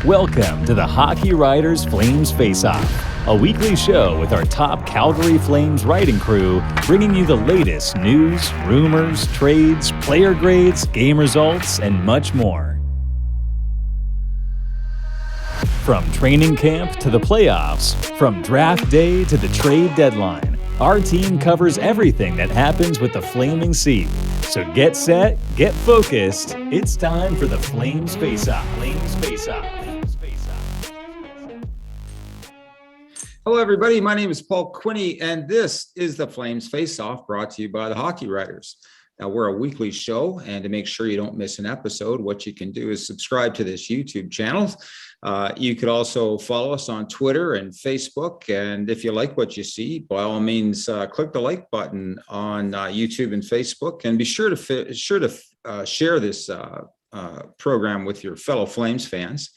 Welcome to the Hockey Writers Flames Faceoff, a weekly show with our top Calgary Flames writing crew, bringing you the latest news, rumors, trades, player grades, game results, and much more. From training camp to the playoffs, from draft day to the trade deadline, our team covers everything that happens with the Flaming Sea. So get set, get focused. It's time for the Flames Faceoff. Flames Faceoff. Hello, everybody. My name is Paul Quinney, and this is the Flames Face-Off, brought to you by the Hockey Writers. Now, we're a weekly show, and to make sure you don't miss an episode, what you can do is subscribe to this YouTube channel. You could also follow us on Twitter and Facebook, and if you like what you see, by all means, click the like button on YouTube and Facebook, and be sure to share this program with your fellow Flames fans.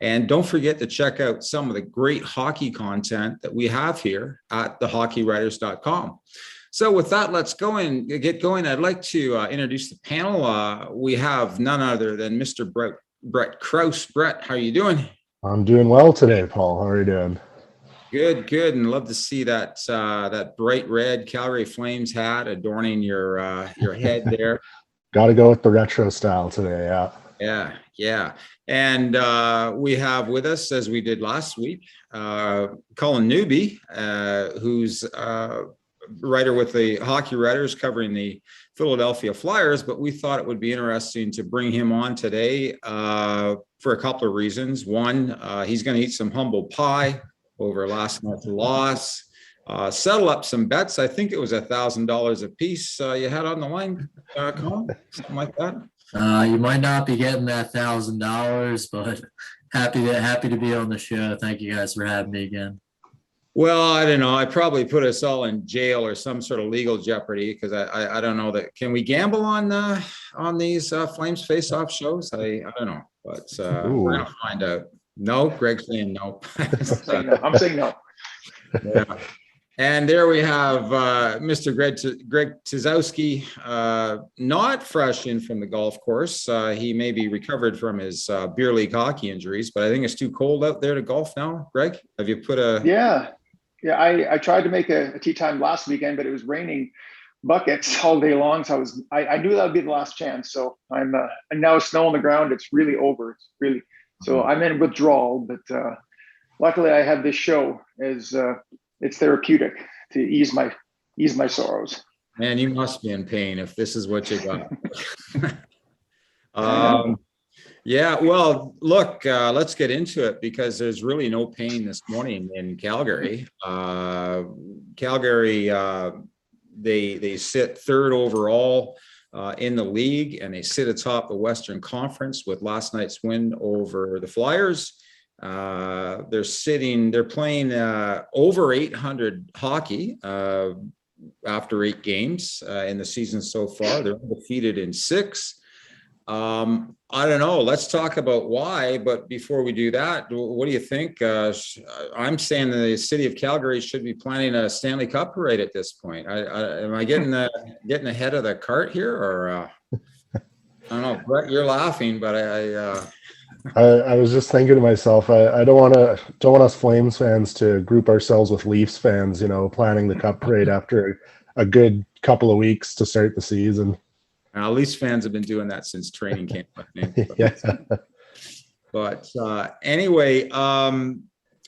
And don't forget to check out some of the great hockey content that we have here at thehockeywriters.com. So with that, let's go and get going. I'd like to introduce the panel. We have none other than Mr. Brett Krauss. Brett, how are you doing? I'm doing well today, Paul. How are you doing? Good. And love to see that bright red Calgary Flames hat adorning your head there. Got to go with the retro style today, Yeah. And we have with us, as we did last week, Colin Newby, who's a writer with the Hockey Writers covering the Philadephia Flyers. But we thought it would be interesting to bring him on today for a couple of reasons. One, he's going to eat some humble pie over last night's loss, settle up some bets. I think it was $1,000 a piece you had on the line, Colin, something like that. You might not be getting that $1,000, but happy to be on the show. Thank you guys for having me again. Well, I don't know. I probably put us all in jail or some sort of legal jeopardy because I don't know that. Can we gamble on these Flames Face-Off shows? I don't know, but we're gonna find out. No, Greg's saying no. I'm saying no. Yeah. And there we have Mr. Greg Tysowski, not fresh in from the golf course. He may be recovered from his beer league hockey injuries, but I think it's too cold out there to golf now. Greg, have you put a... Yeah. I tried to make a tee time last weekend, but it was raining buckets all day long. So I knew that would be the last chance. So and now snow on the ground. It's really over. So I'm in withdrawal, but luckily I have this show as it's therapeutic to ease my sorrows. Man, you must be in pain if this is what you got. Yeah, well, look, let's get into it because there's really no pain this morning in Calgary. Calgary, they sit third overall in the league, and they sit atop the Western Conference with last night's win over the Flyers. They're playing over 800 hockey after 8 games in the season so far. They're undefeated in 6. I don't know. Let's talk about why. But before we do that, what do you think? I'm saying the city of Calgary should be planning a Stanley Cup parade at this point. Am I getting ahead of the cart here, or I don't know, Brett? You're laughing, but I was just thinking to myself, I don't want us Flames fans to group ourselves with Leafs fans, planning the Cup parade after a good couple of weeks to start the season. Leafs fans have been doing that since training camp, I think. Yeah. But anyway, well,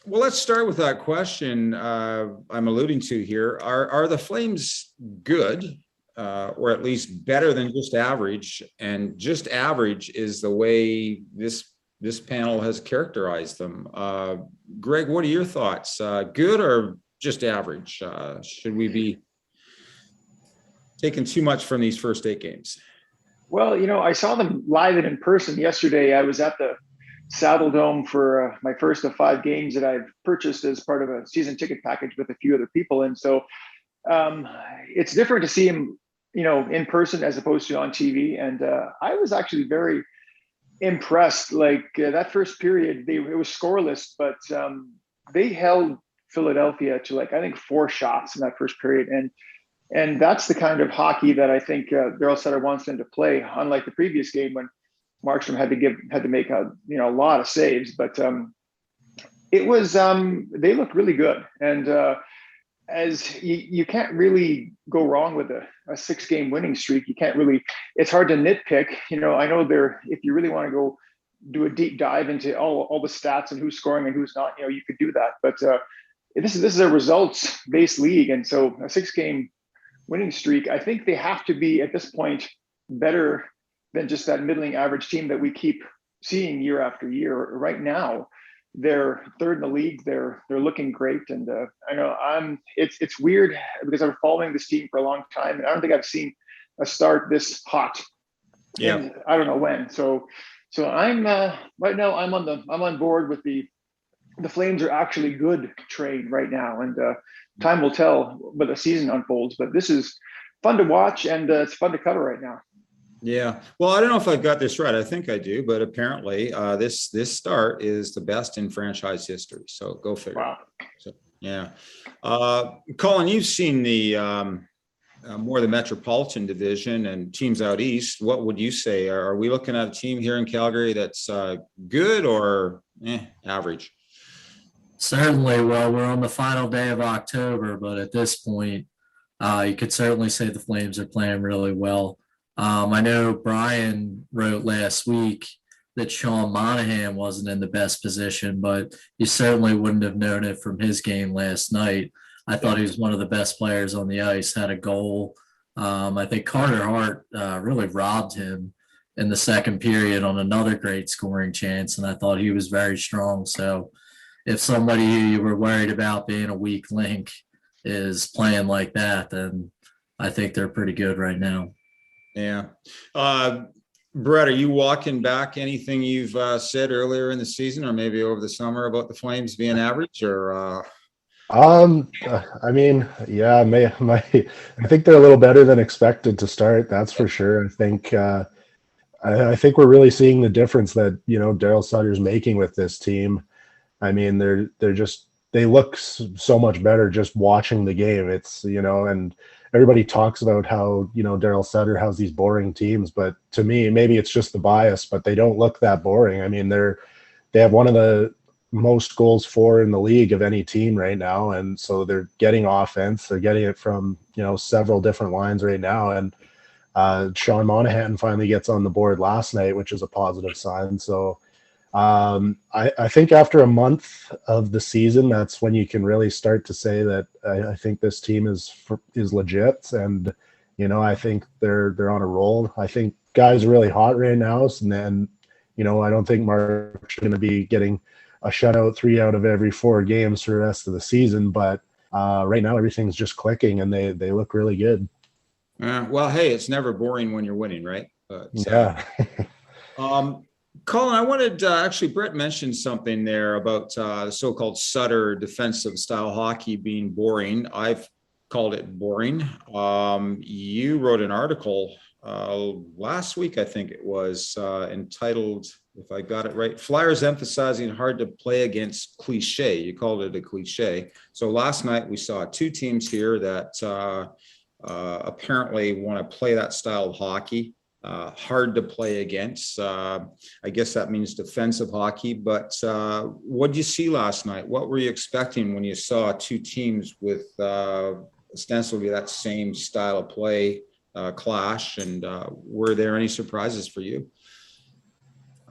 let's start with that question I'm alluding to here. Are the Flames good, or at least better than just average? And just average is the way this panel has characterized them. Greg, what are your thoughts? Good or just average? Should we be taking too much from these first 8 games? Well, I saw them live and in person yesterday. I was at the Saddle Dome for my first of 5 games that I've purchased as part of a season ticket package with a few other people. And so it's different to see him, in person as opposed to on TV. And I was actually very impressed. Like that first period, it was scoreless, but they held Philadelphia to I think 4 shots in that first period. And that's the kind of hockey that I think Daryl Sutter wants them to play, unlike the previous game when Markstrom had to make a lot of saves, but it was they looked really good, and as you can't really go wrong with a 6-game winning streak. You can't really. It's hard to nitpick. I know if you really want to go do a deep dive into all the stats and who's scoring and who's not, you could do that. But this is a results-based league, and so a 6-game winning streak, I think they have to be at this point better than just that middling average team that we keep seeing year after year. Right now, they're third in the league. They're looking great, and I know it's weird because I'm following this team for a long time, and I don't think I've seen a start this hot. Yeah, I don't know when. So I'm right now. I'm on board with the Flames are actually good train right now, and time will tell when the season unfolds. But this is fun to watch, and it's fun to cover right now. Yeah. Well, I don't know if I've got this right. I think I do, but apparently this start is the best in franchise history. So go figure. Wow. So, yeah. Colin, you've seen the more the Metropolitan Division and teams out east. What would you say? Are we looking at a team here in Calgary that's good or average? Certainly. Well, we're on the final day of October, but at this point, you could certainly say the Flames are playing really well. I know Brian wrote last week that Sean Monahan wasn't in the best position, but you certainly wouldn't have known it from his game last night. I thought he was one of the best players on the ice, had a goal. I think Carter Hart really robbed him in the second period on another great scoring chance, and I thought he was very strong. So if somebody who you were worried about being a weak link is playing like that, then I think they're pretty good right now. Yeah. Brett, are you walking back anything you've said earlier in the season or maybe over the summer about the Flames being average or? I mean, yeah, I think they're a little better than expected to start. That's for sure. I think we're really seeing the difference that, Daryl Sutter's making with this team. I mean, they look so much better just watching the game. It's, and everybody talks about how, Daryl Sutter has these boring teams, but to me, maybe it's just the bias, but they don't look that boring. I mean, they have one of the most goals for in the league of any team right now. And so they're getting offense. They're getting it from, several different lines right now. And Sean Monahan finally gets on the board last night, which is a positive sign. So I think after a month of the season, that's when you can really start to say that I think this team is legit. And, I think they're on a roll. I think guys are really hot right now. And then, I don't think Mark's going to be getting a shutout 3 out of every 4 games for the rest of the season. But right now, everything's just clicking and they look really good. Well, hey, it's never boring when you're winning, right? But, yeah. Colin, I wanted actually, Brett mentioned something there about the so-called Sutter defensive style hockey being boring. I've called it boring. You wrote an article last week, I think it was, entitled, if I got it right, Flyers emphasizing hard to play against cliche. You called it a cliche. So last night we saw 2 teams here that apparently want to play that style of hockey. Hard to play against. I guess that means defensive hockey. But what did you see last night? What were you expecting when you saw 2 teams with ostensibly that same style of play clash? And were there any surprises for you?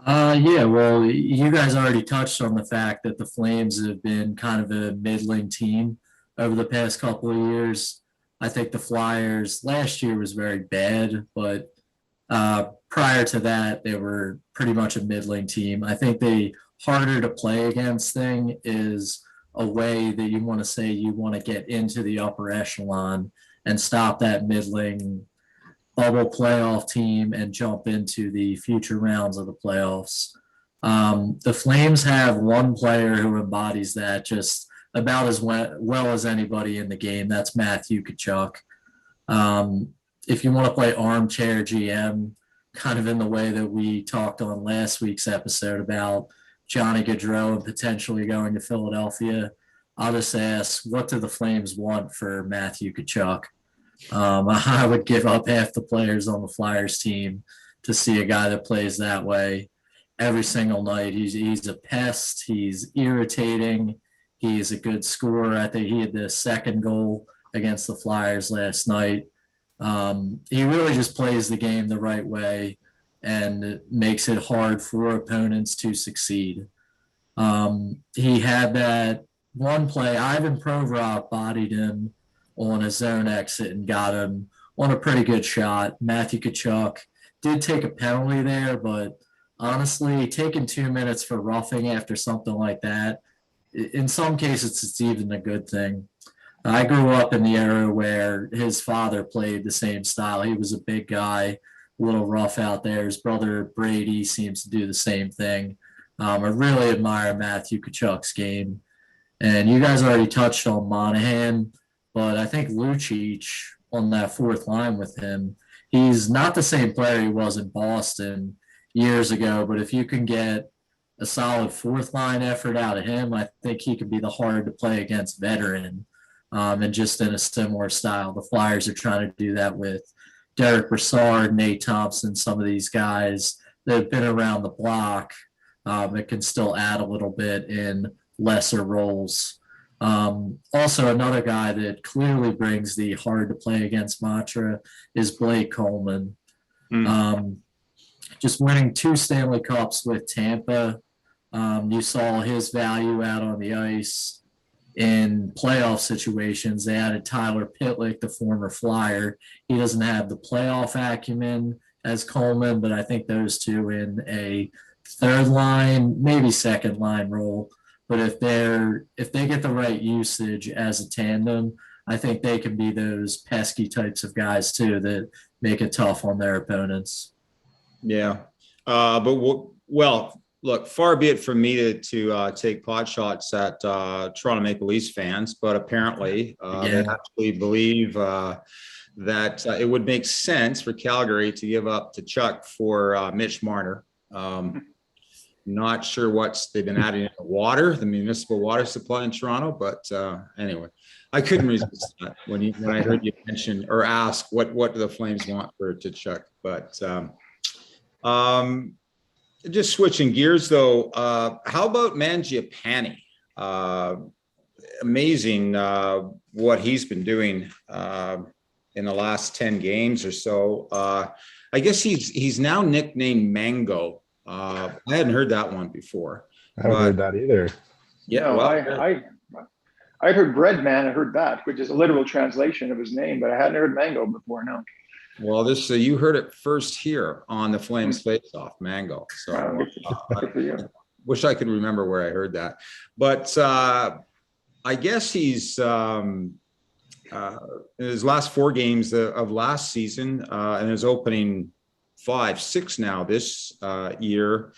Yeah, well, you guys already touched on the fact that the Flames have been kind of a middling team over the past couple of years. I think the Flyers last year was very bad, but prior to that, they were pretty much a middling team. I think the harder to play against thing is a way that you want to say you want to get into the upper echelon and stop that middling bubble playoff team and jump into the future rounds of the playoffs. The Flames have one player who embodies that just about as well as anybody in the game. That's Matthew Kachuk. If you want to play armchair GM, kind of in the way that we talked on last week's episode about Johnny Gaudreau and potentially going to Philadelphia, I'll just ask, what do the Flames want for Matthew Kachuk? I would give up half the players on the Flyers team to see a guy that plays that way every single night. He's a pest. He's irritating. He's a good scorer. I think he had the second goal against the Flyers last night. He really just plays the game the right way and makes it hard for opponents to succeed. He had that one play, Ivan Provorov bodied him on a zone exit and got him on a pretty good shot. Matthew Kachuk did take a penalty there, but honestly, taking 2 minutes for roughing after something like that, in some cases, it's even a good thing. I grew up in the era where his father played the same style. He was a big guy, a little rough out there. His brother Brady seems to do the same thing. I really admire Matthew Kachuk's game. And you guys already touched on Monahan, but I think Lucic on that fourth line with him, he's not the same player he was in Boston years ago, but if you can get a solid fourth line effort out of him, I think he could be the hard to play against veteran. And just in a similar style. The Flyers are trying to do that with Derek Brassard, Nate Thompson, some of these guys that have been around the block that can still add a little bit in lesser roles. Also, another guy that clearly brings the hard to play against mantra is Blake Coleman. Just winning 2 Stanley Cups with Tampa. You saw his value out on the ice. In playoff situations, they added Tyler Pitlick, the former Flyer. He doesn't have the playoff acumen as Coleman, but I think those two in a third line, maybe second line role. But if they get the right usage as a tandem, I think they can be those pesky types of guys too that make it tough on their opponents. Yeah, look, far be it from me to take pot shots at Toronto Maple Leafs fans, but apparently they actually believe that it would make sense for Calgary to give up Kachuk for Mitch Marner. Not sure they've been adding in the water, the municipal water supply in Toronto, but anyway, I couldn't resist that when I heard you mention or ask what do the Flames want for Kachuk, but just switching gears, though, how about Mangiapane? Amazing what he's been doing in the last 10 games or so. I guess he's now nicknamed Mango. I hadn't heard that one before. I haven't heard that either. Yeah, no, I heard Bread Man. I heard that, which is a literal translation of his name, but I hadn't heard Mango before. No. Well, you heard it first here on the Flames Faceoff, Mango. So I wish I could remember where I heard that. But I guess he's in his last 4 games of last season and his opening 5-6 now this year.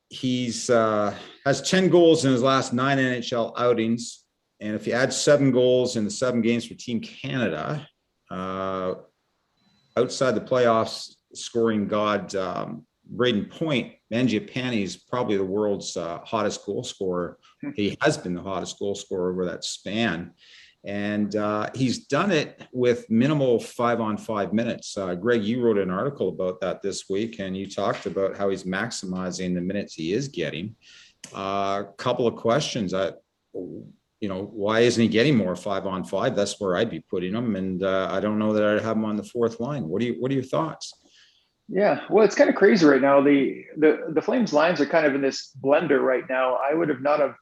He's has 10 goals in his last 9 NHL outings. And if you add 7 goals in the 7 games for Team Canada, outside the playoffs, scoring god Braden Point, Mangiapane is probably the world's hottest goal scorer. He has been the hottest goal scorer over that span. And he's done it with minimal 5-on-5 minutes. Greg, you wrote an article about that this week, and you talked about how he's maximizing the minutes he is getting. A couple of questions. Why isn't he getting more 5-on-5? That's where I'd be putting him. And I don't know that I'd have him on the 4th line. What are your thoughts? Yeah, well, it's kind of crazy right now. The Flames lines are kind of in this blender right now. I would have not have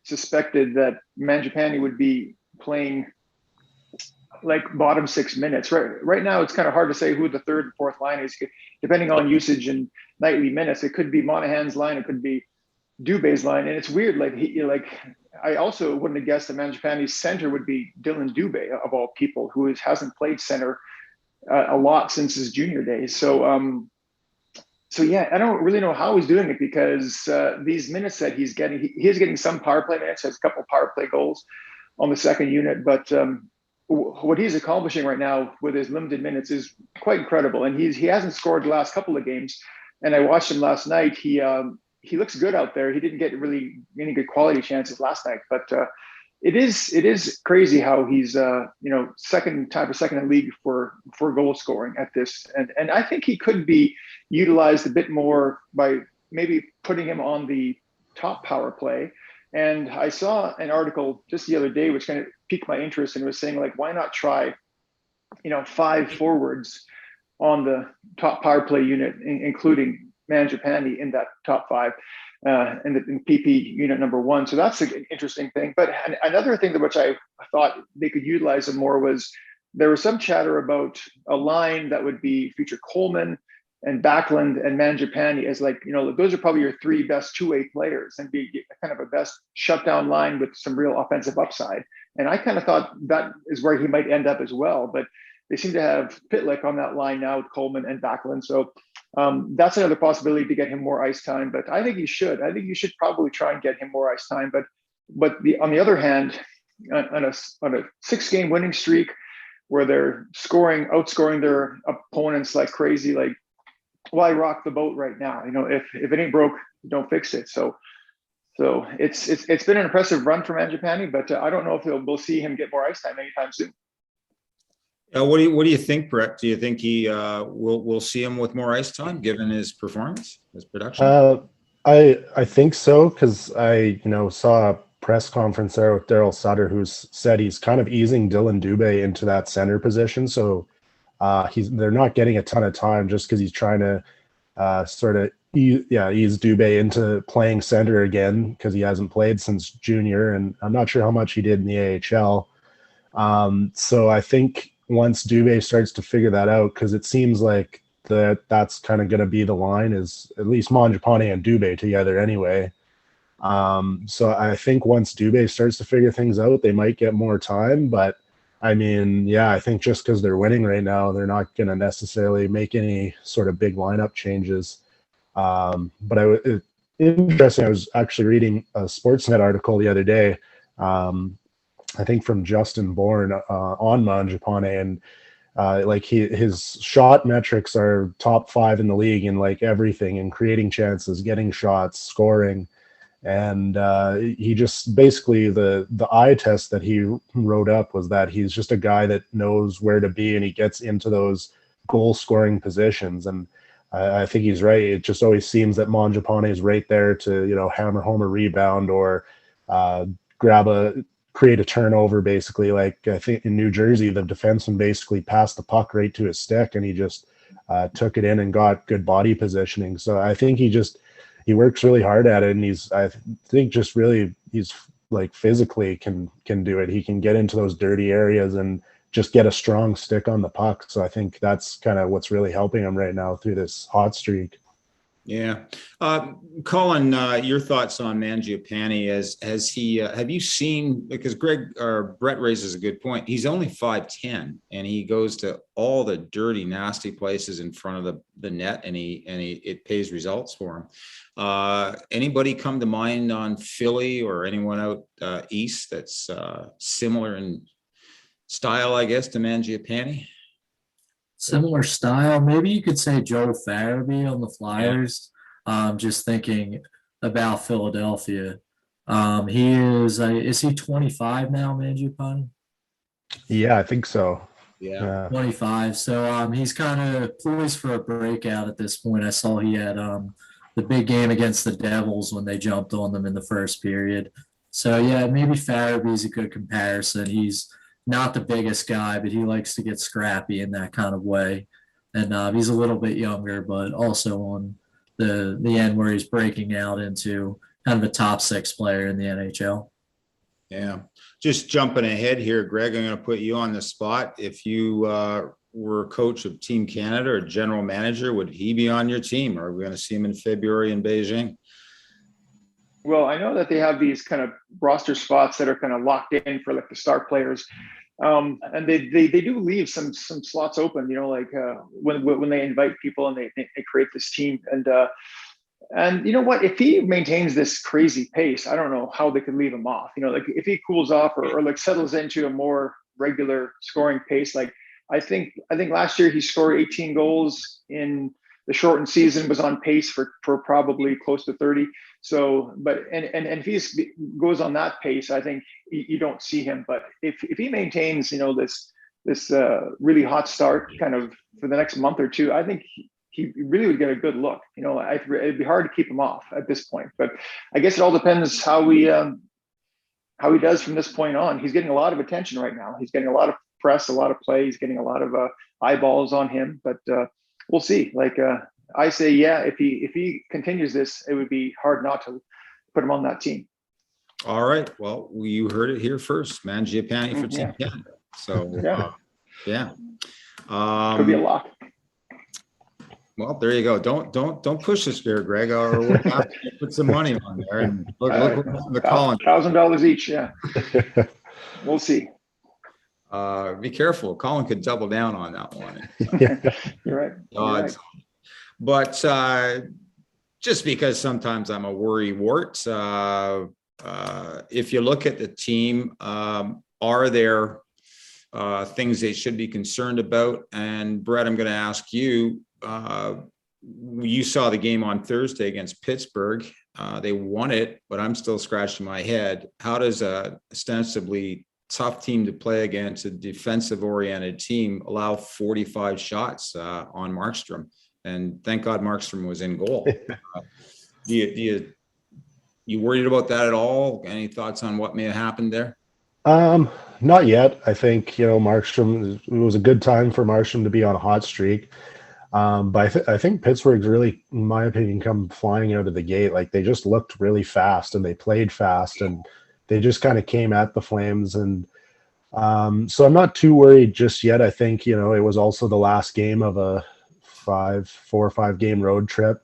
suspected that Mangiapane would be playing like bottom 6 minutes. Right now, it's kind of hard to say who the 3rd and 4th line is, depending on usage and nightly minutes. It could be Monahan's line. It could be Dubé's line. And it's weird. I also wouldn't have guessed that Mangiapane's center would be Dylan Dubé, of all people, who hasn't played center a lot since his junior days. So yeah, I don't really know how he's doing it, because these minutes that he's getting, he is getting some power play minutes, has a couple of power play goals on the second unit, but what he's accomplishing right now with his limited minutes is quite incredible. And he hasn't scored the last couple of games, and I watched him last night. He looks good out there. He didn't get really any good quality chances last night, but it is crazy how he's second in league for goal scoring at this, and I think he could be utilized a bit more by maybe putting him on the top power play. And I saw an article just the other day which kind of piqued my interest, and was saying, like, why not try 5 forwards on the top power play unit, including Mangiapane in that top 5, in PP unit number 1. So that's an interesting thing. But another thing which I thought they could utilize him more was, there was some chatter about a line that would feature Coleman and Backlund and Mangiapane as, like, those are probably your 3 best two-way players, and be kind of a best shutdown line with some real offensive upside. And I kind of thought that is where he might end up as well. But they seem to have Pitlick on that line now with Coleman and Backlund. So that's another possibility to get him more ice time. But I think you should probably try and get him more ice time. But on the other hand, on a 6-game winning streak where they're outscoring their opponents like crazy, like, why rock the boat right now? If it ain't broke, don't fix it. So it's been an impressive run for Mangiapane, but I don't know if we'll see him get more ice time anytime soon. What do you think, Brett? Do you think he we'll see him with more ice time given his performance, his production? I think so, because I saw a press conference there with Daryl Sutter, who said he's kind of easing Dylan Dubé into that center position. So they're not getting a ton of time just because he's trying to sort of ease Dubé into playing center again, because he hasn't played since junior, and I'm not sure how much he did in the AHL. So I think once Dubé starts to figure that out, because it seems like that's kind of going to be the line, is at least Mangiapane and Dubé together anyway. So I think once Dubé starts to figure things out, they might get more time. But I mean, I think just because they're winning right now, they're not going to necessarily make any sort of big lineup changes. But interesting, I was actually reading a Sportsnet article the other day, I think from Justin Bourne, on Mangiapane, and like his shot metrics are top 5 in the league in like everything, in creating chances, getting shots, scoring. And he just basically, the eye test that he wrote up was that he's just a guy that knows where to be, and he gets into those goal scoring positions. And I think he's right. It just always seems that Mangiapane is right there to hammer home a rebound, or create a turnover, basically. Like, I think in New Jersey, the defenseman basically passed the puck right to his stick, and he just took it in and got good body positioning. So I think he works really hard at it, and he's like physically can do it. He can get into those dirty areas and just get a strong stick on the puck. So I think that's kind of what's really helping him right now through this hot streak. Yeah. Colin, your thoughts on Mangiapane, has he, have you seen, because Brett raises a good point. He's only 5'10", and he goes to all the dirty, nasty places in front of the net, and it pays results for him. Anybody come to mind on Philly or anyone out east that's similar in style, I guess, to Mangiapane? Similar style, maybe you could say Joe Farabee on the Flyers. Just thinking about Philadelphia. He is he 25 now, Mangiapane? Yeah, I think so. Yeah. 25. So he's kind of poised for a breakout at this point. I saw he had the big game against the Devils when they jumped on them in the first period. So yeah, maybe Farabee's a good comparison. He's not the biggest guy, but he likes to get scrappy in that kind of way. And he's a little bit younger, but also on the end where he's breaking out into kind of a top 6 player in the NHL. Yeah. Just jumping ahead here, Greg, I'm going to put you on the spot. If you were coach of Team Canada or general manager, would he be on your team? Or are we going to see him in February in Beijing? Well, I know that they have these kind of roster spots that are kind of locked in for like the star players. And they do leave some slots open, like when they invite people and they create this team. And you know what, if he maintains this crazy pace, I don't know how they could leave him off. Like if he cools off or like settles into a more regular scoring pace, like I think last year he scored 18 goals in the shortened season was on pace for probably close to 30. So, but and if he goes on that pace, I think you don't see him. But if he maintains, this really hot start kind of for the next month or two, I think he really would get a good look. It'd be hard to keep him off at this point. But I guess it all depends how he does from this point on. He's getting a lot of attention right now. He's getting a lot of press, a lot of play. He's getting a lot of eyeballs on him. But we'll see. I say, yeah, if he continues this, it would be hard not to put him on that team. All right. Well, you heard it here first. Mangiapane for Team Canada. So could be a lock. Well, there you go. Don't push this there, Greg, or we'll have to put some money on there. And look the Colin. $1,000 each. Yeah. We'll see. Be careful. Colin could double down on that one. You're right. You're right. But just because sometimes I'm a worry wart, if you look at the team, are there things they should be concerned about? And Brett, I'm going to ask you, you saw the game on Thursday against Pittsburgh. They won it, but I'm still scratching my head. How does a ostensibly tough team to play against, a defensive oriented team, allow 45 shots on Markstrom? And thank God Markstrom was in goal. You worried about that at all? Any thoughts on what may have happened there? Not yet. I think, Markstrom, it was a good time for Markstrom to be on a hot streak. But I think Pittsburgh's really, in my opinion, come flying out of the gate. Like, they just looked really fast and they played fast and they just kind of came at the Flames. And so I'm not too worried just yet. I think, it was also the last game of a 4 or 5 game road trip.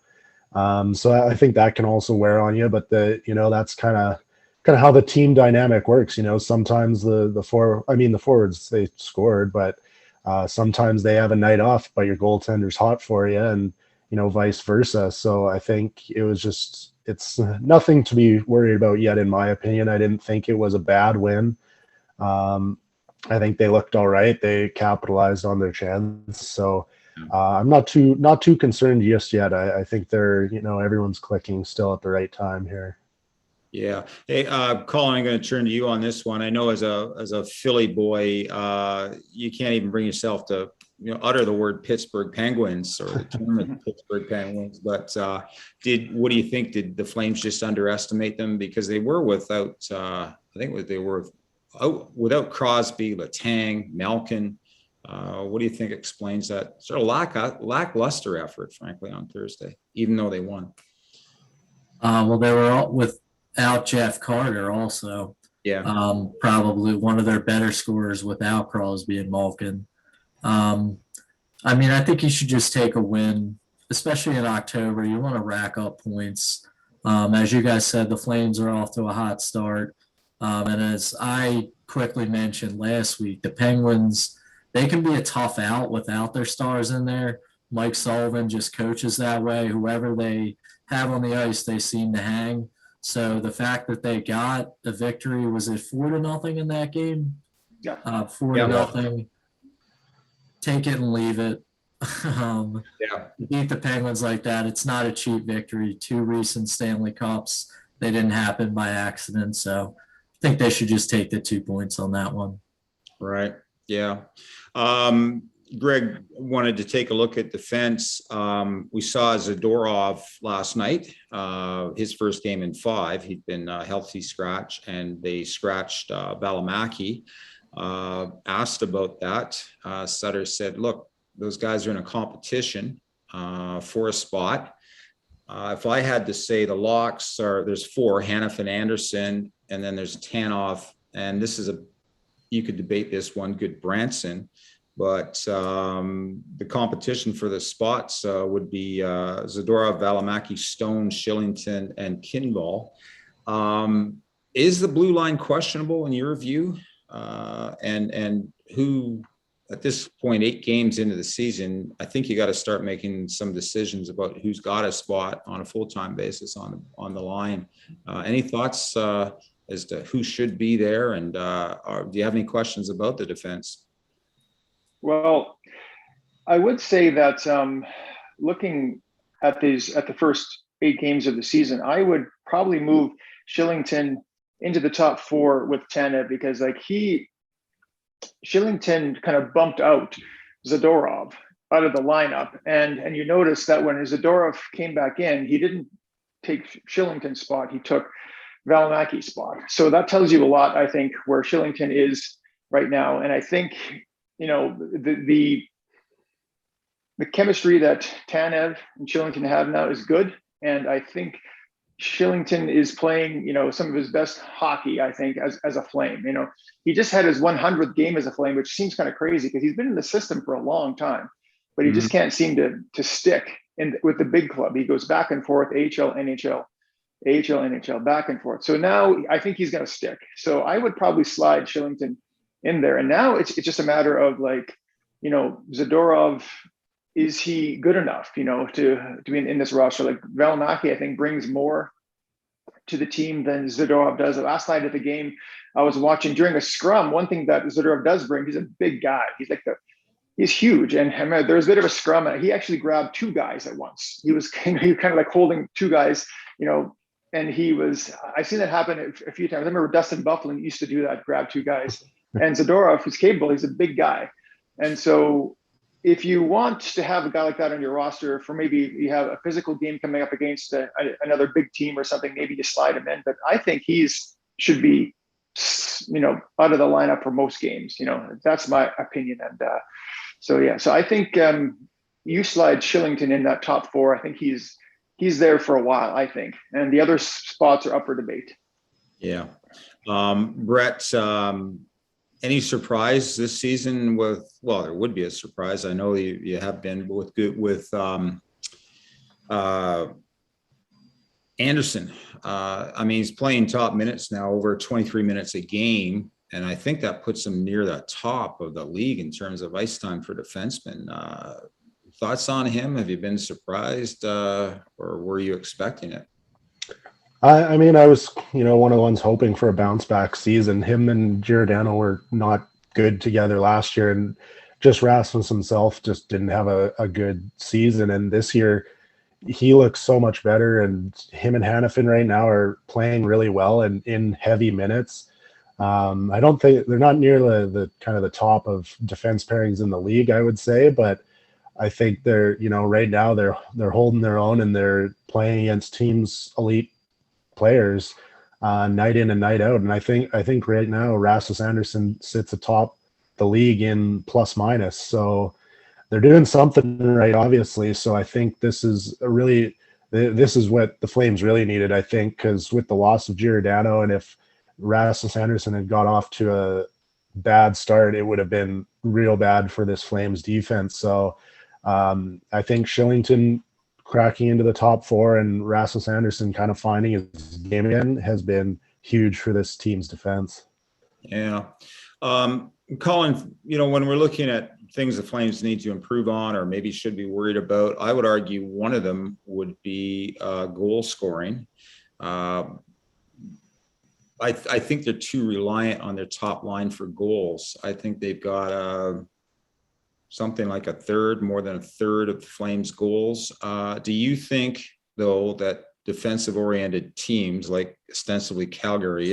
So I think that can also wear on you, but that's kind of how the team dynamic works. Sometimes the forwards, they scored, but sometimes they have a night off, but your goaltender's hot for you, and vice versa. So I think it's nothing to be worried about yet, in my opinion. I didn't think it was a bad win. I think they looked all right. They capitalized on their chance. So I'm not too concerned just yet. I think they're, everyone's clicking still at the right time here. Yeah. Hey, Colin, I'm going to turn to you on this one. I know as a Philly boy, you can't even bring yourself to, utter the word Pittsburgh Penguins or the term Pittsburgh Penguins. But what do you think? Did the Flames just underestimate them? Because they were without, without Crosby, Letang, Malkin. What do you think explains that sort of lackluster effort, frankly, on Thursday, even though they won? Well, they were all without Jeff Carter also. Yeah. Probably one of their better scorers without Crosby and Malkin. I think you should just take a win, especially in October. You want to rack up points. As you guys said, the Flames are off to a hot start. And as I quickly mentioned last week, the Penguins, they can be a tough out without their stars in there. Mike Sullivan just coaches that way. Whoever they have on the ice, they seem to hang. So the fact that they got a victory, was it 4-0 in that game? Yeah. 4-0. Take it and leave it. Beat the Penguins like that. It's not a cheap victory. 2 recent Stanley Cups, they didn't happen by accident. So I think they should just take the 2 points on that one. Right. Yeah. Greg wanted to take a look at defense. We saw Zadorov last night, his first game in 5. He'd been a healthy scratch, and they scratched Valimaki. Asked about that. Sutter said, look, those guys are in a competition for a spot. If I had to say, the locks there's 4, Hanifin, Anderson, and then there's Tanov. And this is you could debate this one, good Branson. But the competition for the spots would be Zadorov, Valimaki, Stone, Shillington, and Kimball. Is the blue line questionable in your view? And who, at this point, 8 games into the season, I think you got to start making some decisions about who's got a spot on a full-time basis on the line. Any thoughts as to who should be there? And do you have any questions about the defense? Well, I would say that looking at the first 8 games of the season, I would probably move Shillington into the top 4 with Tanev, because like Shillington kind of bumped out Zadorov out of the lineup. And you notice that when Zadorov came back in, he didn't take Shillington's spot, he took Valimaki's spot. So that tells you a lot, I think, where Shillington is right now. And I think, the chemistry that Tanev and Shillington have now is good. And I think Shillington is playing, some of his best hockey, I think, as a Flame. He just had his 100th game as a Flame, which seems kind of crazy because he's been in the system for a long time, but he just can't seem to stick with the big club. He goes back and forth, AHL, NHL, AHL, NHL, back and forth. So now I think he's going to stick. So I would probably slide Shillington in there. And now it's just a matter of Zadorov, is he good enough, to be in this roster? Like Valimaki, I think, brings more to the team than Zadorov does. Last night at the game I was watching, during a scrum, one thing that Zadorov does bring, he's a big guy. He's huge. And I remember there was a bit of a scrum, and he actually grabbed 2 guys at once. He was kind of like holding 2 guys, and I've seen that happen a few times. I remember Dustin Bufflin used to do that, grab 2 guys. And Zadorov, who's capable, he's a big guy. And so if you want to have a guy like that on your roster for maybe you have a physical game coming up against another big team or something, maybe you slide him in. But I think should be, out of the lineup for most games. That's my opinion. And so I think you slide Shillington in that top 4. I think he's there for a while, I think. And the other spots are up for debate. Yeah. Brett, any surprise this season there would be a surprise. I know you have been with Anderson. He's playing top minutes now, over 23 minutes a game. And I think that puts him near the top of the league in terms of ice time for defensemen. Thoughts on him? Have you been surprised or were you expecting it? I was, one of the ones hoping for a bounce back season. Him and Giordano were not good together last year, and just Rasmus himself just didn't have a good season. And this year he looks so much better, and him and Hannafin right now are playing really well and in heavy minutes. I don't think they're not near the kind of the top of defense pairings in the league, I would say, but I think they're, right now they're holding their own, and they're playing against teams, elite players, night in and night out. And I think right now Rasmus Anderson sits atop the league in plus minus. So they're doing something right, obviously. So I think this is what the Flames really needed, I think, because with the loss of Giordano, and if Rasmus Anderson had got off to a bad start, it would have been real bad for this Flames defense. So I think Shillington cracking into the top 4 and Rasmus Anderson kind of finding his game again has been huge for this team's defense. Yeah. Colin, when we're looking at things the Flames need to improve on or maybe should be worried about, I would argue one of them would be goal scoring. I think they're too reliant on their top line for goals. I think they've got something like more than a third of the Flames goals. Do you think, though, that defensive-oriented teams like ostensibly Calgary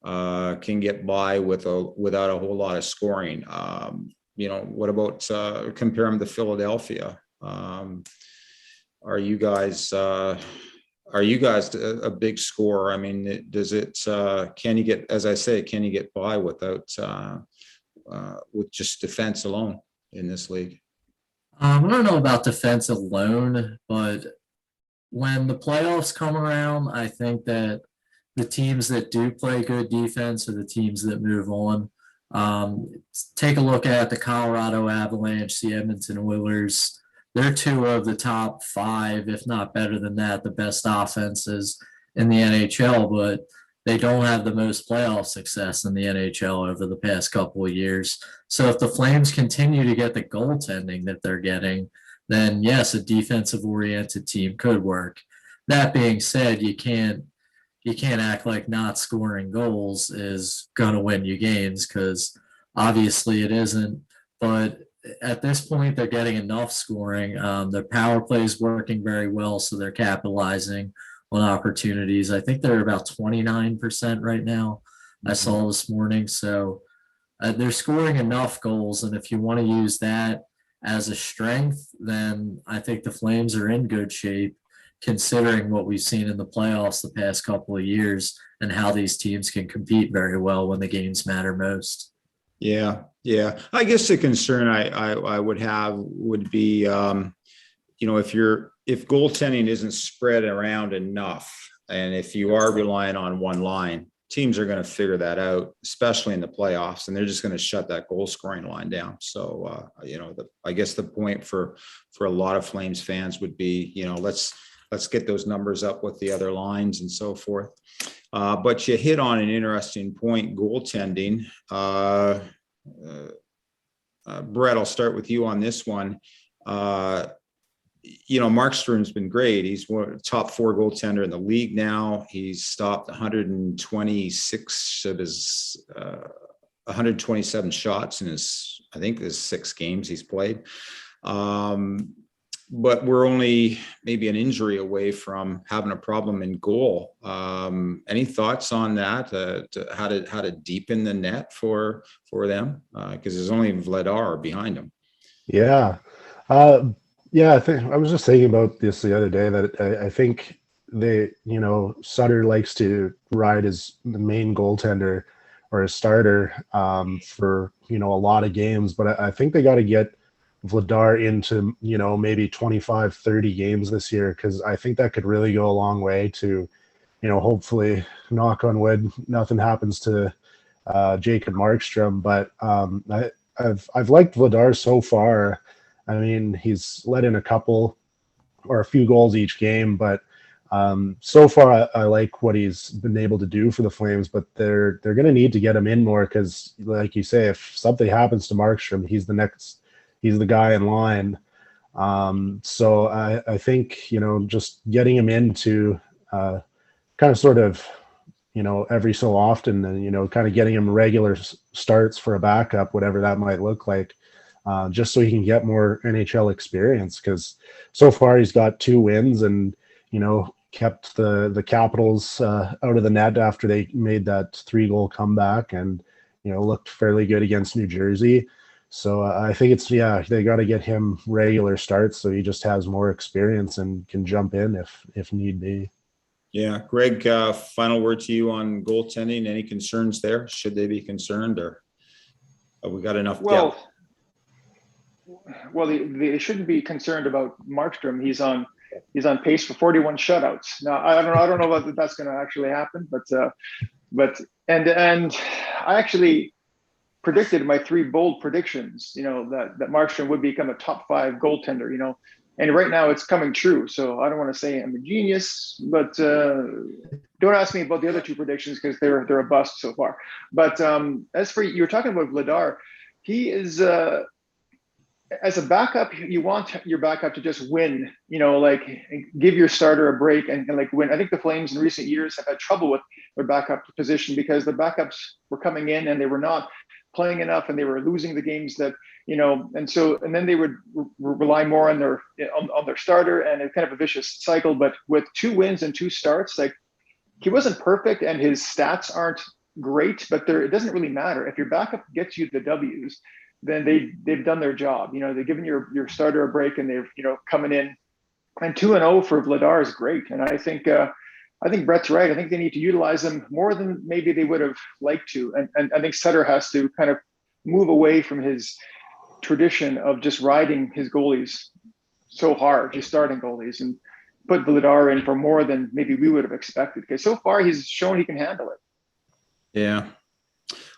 can get by without a whole lot of scoring? What about compare them to Philadelphia? Are you guys a big scorer? Can you get by without with just defense alone in this league? I don't know about defense alone, but when the playoffs come around, I think that the teams that do play good defense are the teams that move on. Take a look at the Colorado Avalanche, the Edmonton Oilers. They're 2 of the top 5, if not better than that, the best offenses in the NHL, but they don't have the most playoff success in the NHL over the past couple of years. So if the Flames continue to get the goaltending that they're getting, then yes, a defensive-oriented team could work. That being said, you can't act like not scoring goals is going to win you games, because obviously it isn't. But at this point, they're getting enough scoring. Their power play is working very well, so they're capitalizing on opportunities. I think they're about 29% right now. I saw this morning. So they're scoring enough goals. And if you want to use that as a strength, then I think the Flames are in good shape, considering what we've seen in the playoffs the past couple of years and how these teams can compete very well when the games matter most. Yeah. I guess the concern I would have would be, if goaltending isn't spread around enough, and if you are relying on one line, teams are going to figure that out, especially in the playoffs, and they're just going to shut that goal scoring line down. So, I guess the point for a lot of Flames fans would be, let's get those numbers up with the other lines and so forth. But you hit on an interesting point, goaltending. Brett, I'll start with you on this one. Markstrom's been great. He's top 4 goaltender in the league now. He's stopped 126 of his 127 shots in his 6 games he's played. But we're only maybe an injury away from having a problem in goal. Any thoughts on that? How to deepen the net for them? Because there's only Vladar behind him. Yeah. I think I was just thinking about this the other day, that I think Sutter likes to ride as the main goaltender or a starter for, a lot of games, but I think they got to get Vladar into, maybe 25, 30 games this year, because I think that could really go a long way to, hopefully, knock on wood, nothing happens to Jacob Markstrom. But I've liked Vladar so far. I mean, he's let in a few goals each game, but so far I like what he's been able to do for the Flames. But they're going to need to get him in more, because, like you say, if something happens to Markstrom, he's the guy in line. So I think, just getting him into kind of sort of, every so often, and, kind of getting him regular starts for a backup, whatever that might look like, just so he can get more NHL experience. Because so far he's got 2 wins and, kept the Capitals out of the net after they made that 3-goal comeback, and, looked fairly good against New Jersey. So I think they got to get him regular starts so he just has more experience and can jump in if need be. Yeah. Greg, final word to you on goaltending. Any concerns there? Should they be concerned, or have we got enough depth? Well, they shouldn't be concerned about Markstrom. He's on pace for 41 shutouts. Now, I don't know whether that's going to actually happen, but I actually predicted my 3 bold predictions, that Markstrom would become a top 5 goaltender, and right now it's coming true. So I don't want to say I'm a genius, but don't ask me about the other 2 predictions, because they're a bust so far. But as for you're talking about Vladar, he is as a backup, you want your backup to just win, give your starter a break and win. I think the Flames in recent years have had trouble with their backup position, because the backups were coming in and they were not playing enough, and they were losing the games that, and then they would rely more on their starter, and it's kind of a vicious cycle. But with 2 wins and 2 starts, he wasn't perfect and his stats aren't great, but it doesn't really matter. If your backup gets you the W's, then they've done their job. They've given your starter a break, and they're, coming in. And 2-0 for Vladar is great. And I think Brett's right. I think they need to utilize him more than maybe they would have liked to. And I think Sutter has to kind of move away from his tradition of just riding his goalies so hard, his starting goalies, and put Vladar in for more than maybe we would have expected. Because so far he's shown he can handle it. Yeah.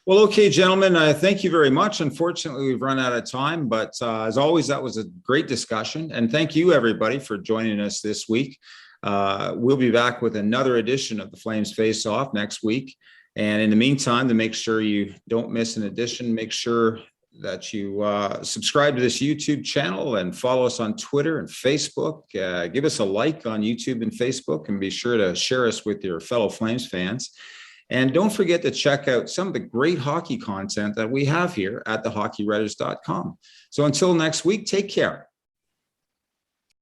Well, okay, gentlemen, thank you very much. Unfortunately, we've run out of time, but as always, that was a great discussion. And thank you, everybody, for joining us this week. We'll be back with another edition of the Flames Face-Off next week. And in the meantime, to make sure you don't miss an edition, make sure that you subscribe to this YouTube channel and follow us on Twitter and Facebook. Give us a like on YouTube and Facebook, and be sure to share us with your fellow Flames fans. And don't forget to check out some of the great hockey content that we have here at thehockeywriters.com. So until next week, take care.